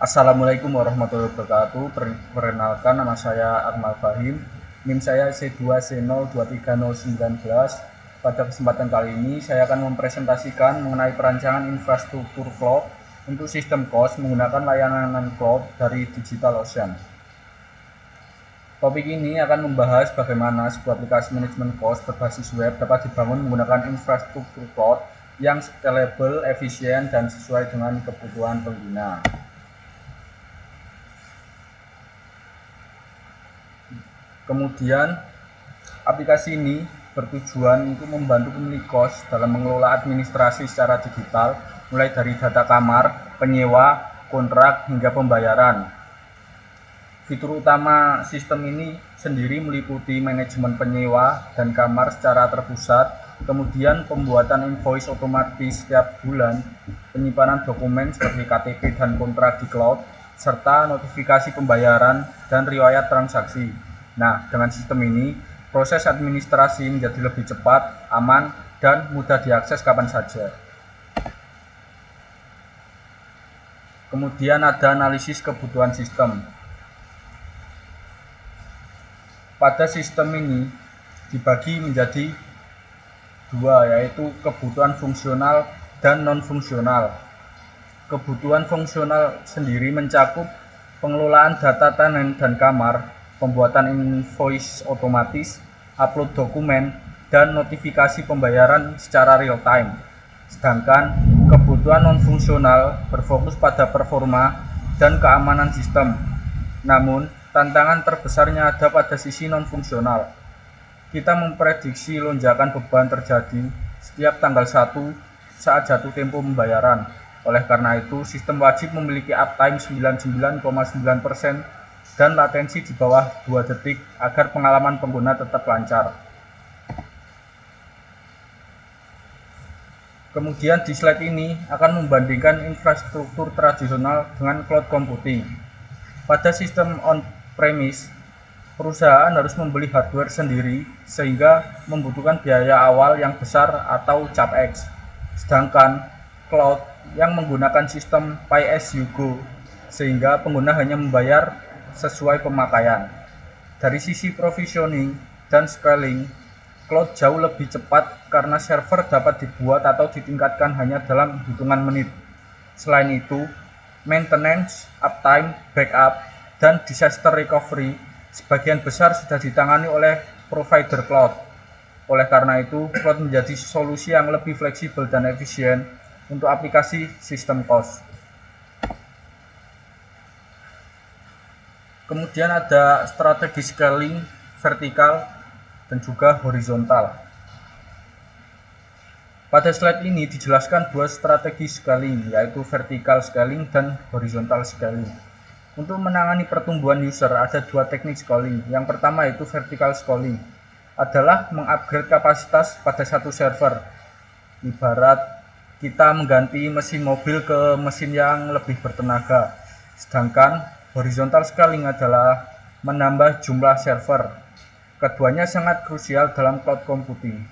Assalamualaikum warahmatullahi wabarakatuh. Perkenalkan, nama saya Akmal Fahim. NIM saya C2C023019. Pada kesempatan kali ini saya akan mempresentasikan mengenai perancangan infrastruktur cloud untuk sistem COS menggunakan layanan cloud dari DigitalOcean. Topik ini akan membahas bagaimana sebuah aplikasi manajemen COS berbasis web dapat dibangun menggunakan infrastruktur cloud yang scalable, efisien, dan sesuai dengan kebutuhan pengguna. Kemudian, aplikasi ini bertujuan untuk membantu pemilik kos dalam mengelola administrasi secara digital, mulai dari data kamar, penyewa, kontrak, hingga pembayaran. Fitur utama sistem ini sendiri meliputi manajemen penyewa dan kamar secara terpusat, kemudian pembuatan invoice otomatis setiap bulan, penyimpanan dokumen seperti KTP dan kontrak di cloud, serta notifikasi pembayaran dan riwayat transaksi. Nah, dengan sistem ini, proses administrasi menjadi lebih cepat, aman, dan mudah diakses kapan saja. Kemudian ada analisis kebutuhan sistem. Pada sistem ini dibagi menjadi dua, yaitu kebutuhan fungsional dan non-fungsional. Kebutuhan fungsional sendiri mencakup pengelolaan data tenan dan kamar, pembuatan invoice otomatis, upload dokumen, dan notifikasi pembayaran secara real time. Sedangkan kebutuhan non-fungsional berfokus pada performa dan keamanan sistem. Namun, tantangan terbesarnya ada pada sisi non-fungsional. Kita memprediksi lonjakan beban terjadi setiap tanggal 1 saat jatuh tempo pembayaran. Oleh karena itu, sistem wajib memiliki uptime 99,9% dan latensi di bawah 2 detik agar pengalaman pengguna tetap lancar. Kemudian di slide ini akan membandingkan infrastruktur tradisional dengan cloud computing. Pada sistem on-premise, perusahaan harus membeli hardware sendiri sehingga membutuhkan biaya awal yang besar atau CapEx. Sedangkan cloud yang menggunakan sistem pay as you go sehingga pengguna hanya membayar sesuai pemakaian. Dari sisi provisioning dan scaling, cloud jauh lebih cepat karena server dapat dibuat atau ditingkatkan hanya dalam hitungan menit. Selain itu, maintenance, uptime, backup, dan disaster recovery sebagian besar sudah ditangani oleh provider cloud. Oleh karena itu, cloud menjadi solusi yang lebih fleksibel dan efisien untuk aplikasi sistem COS. Kemudian ada strategi scaling vertikal dan juga horizontal. Pada slide ini dijelaskan dua strategi scaling, yaitu vertical scaling dan horizontal scaling. Untuk menangani pertumbuhan user ada dua teknik scaling. Yang pertama yaitu vertical scaling, adalah mengupgrade kapasitas pada satu server. Ibarat kita mengganti mesin mobil ke mesin yang lebih bertenaga. Sedangkan horizontal scaling adalah menambah jumlah server. Keduanya sangat krusial dalam cloud computing.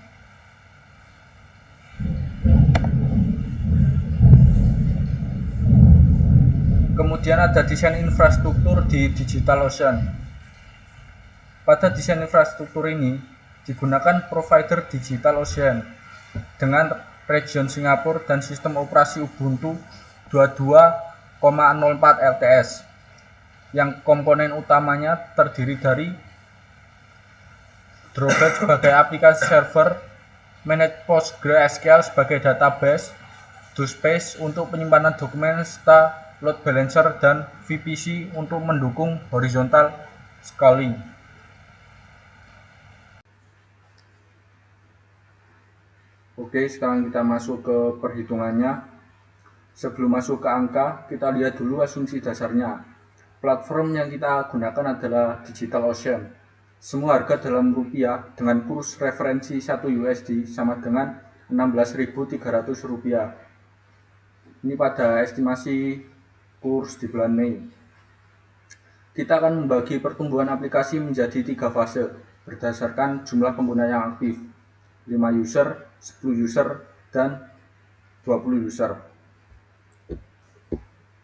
Kemudian ada desain infrastruktur di DigitalOcean. Pada desain infrastruktur ini digunakan provider DigitalOcean dengan region Singapura dan sistem operasi Ubuntu 22.04 LTS. Yang komponen utamanya terdiri dari Droplet sebagai aplikasi server, Manage PostgreSQL sebagai database, DoSpace untuk penyimpanan dokumen, serta Load Balancer dan VPC untuk mendukung horizontal scaling. Oke, sekarang kita masuk ke perhitungannya. Sebelum masuk ke angka, kita lihat dulu asumsi dasarnya. Platform yang kita gunakan adalah DigitalOcean. Semua harga dalam rupiah dengan kurs referensi 1 USD sama dengan 16.300 rupiah. Ini pada estimasi kurs di bulan Mei. Kita akan membagi pertumbuhan aplikasi menjadi 3 fase berdasarkan jumlah pengguna yang aktif, 5 user, 10 user, dan 20 user.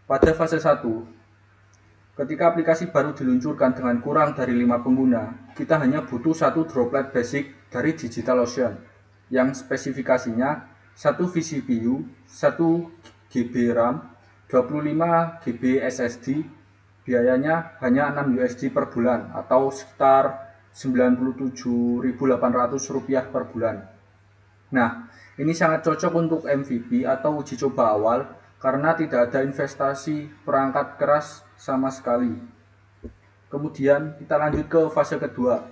Pada fase 1, Ketika aplikasi baru diluncurkan dengan kurang dari 5 pengguna, kita hanya butuh satu droplet basic dari DigitalOcean yang spesifikasinya 1 vCPU, 1 GB RAM, 25 GB SSD, biayanya hanya $6 per bulan atau sekitar Rp97.800 per bulan. Nah, ini sangat cocok untuk MVP atau uji coba awal karena tidak ada investasi perangkat keras sama sekali. Kemudian kita lanjut ke fase kedua.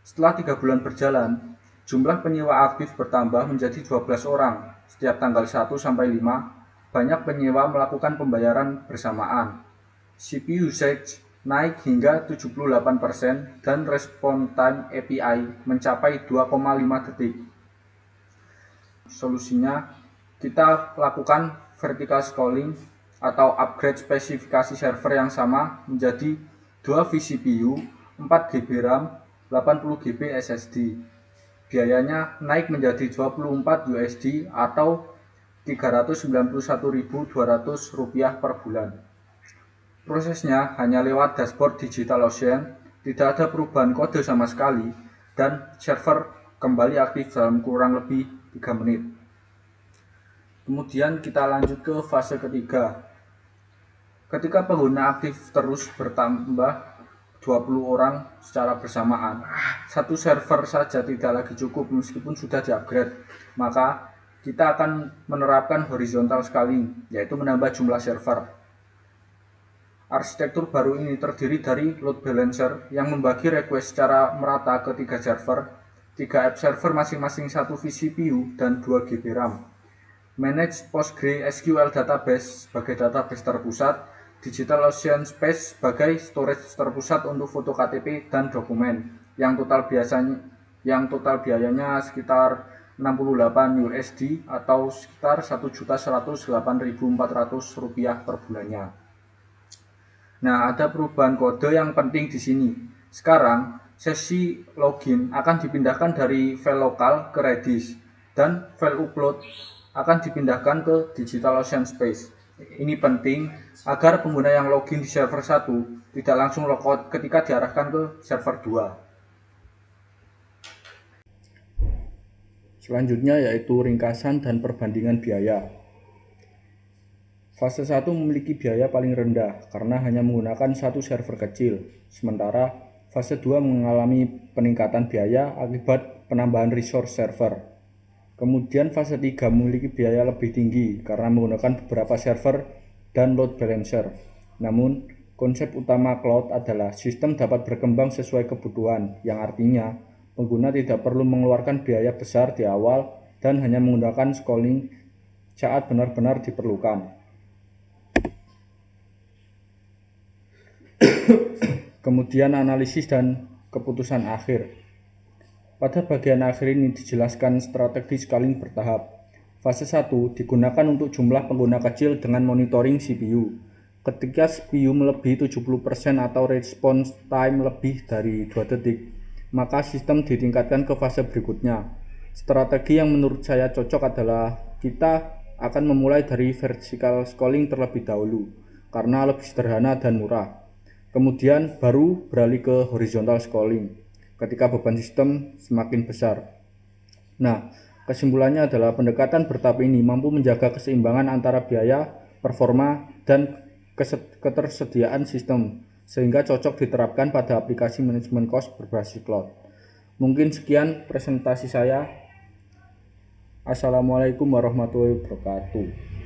Setelah 3 bulan berjalan, jumlah penyewa aktif bertambah menjadi 12 orang. Setiap tanggal 1 sampai 5, banyak penyewa melakukan pembayaran bersamaan. CPU usage naik hingga 78% dan respon time API mencapai 2,5 detik. Solusinya, kita lakukan vertical scaling atau upgrade spesifikasi server yang sama menjadi 2 vCPU, 4 GB RAM, 80 GB SSD. Biayanya naik menjadi $24 atau Rp391.200 per bulan. Prosesnya hanya lewat dashboard DigitalOcean, tidak ada perubahan kode sama sekali, dan server kembali aktif dalam kurang lebih 3 menit. Kemudian kita lanjut ke fase ketiga. Ketika pengguna aktif terus bertambah 20 orang secara bersamaan, satu server saja tidak lagi cukup meskipun sudah di-upgrade, maka kita akan menerapkan horizontal scaling, yaitu menambah jumlah server. Arsitektur baru ini terdiri dari load balancer yang membagi request secara merata ke 3 server, 3 app server masing-masing 1 vCPU dan 2 GB RAM. Manage PostgreSQL database sebagai database terpusat, DigitalOcean Space sebagai storage terpusat untuk foto KTP dan dokumen, yang total biayanya sekitar $68 atau sekitar Rp1.108.400 per bulannya. Nah, ada perubahan kode yang penting di sini. Sekarang, sesi login akan dipindahkan dari file lokal ke Redis dan file upload akan dipindahkan ke DigitalOcean Space. Ini penting agar pengguna yang login di server 1 tidak langsung logout ketika diarahkan ke server 2. Selanjutnya yaitu ringkasan dan perbandingan biaya. Fase 1 memiliki biaya paling rendah karena hanya menggunakan satu server kecil, sementara fase 2 mengalami peningkatan biaya akibat penambahan resource server. Kemudian fase 3 memiliki biaya lebih tinggi karena menggunakan beberapa server dan load balancer. Namun, konsep utama cloud adalah sistem dapat berkembang sesuai kebutuhan, yang artinya pengguna tidak perlu mengeluarkan biaya besar di awal dan hanya menggunakan scaling saat benar-benar diperlukan. Kemudian analisis dan keputusan akhir. Pada bagian akhir ini dijelaskan strategi scaling bertahap. Fase 1 digunakan untuk jumlah pengguna kecil dengan monitoring CPU. Ketika CPU melebihi 70% atau response time lebih dari 2 detik, maka sistem ditingkatkan ke fase berikutnya. Strategi yang menurut saya cocok adalah kita akan memulai dari vertical scaling terlebih dahulu, karena lebih sederhana dan murah. Kemudian baru beralih ke horizontal scaling ketika beban sistem semakin besar. Nah, kesimpulannya adalah pendekatan bertahap ini mampu menjaga keseimbangan antara biaya, performa, dan ketersediaan sistem, sehingga cocok diterapkan pada aplikasi manajemen cost berbasis cloud. Mungkin sekian presentasi saya. Assalamualaikum warahmatullahi wabarakatuh.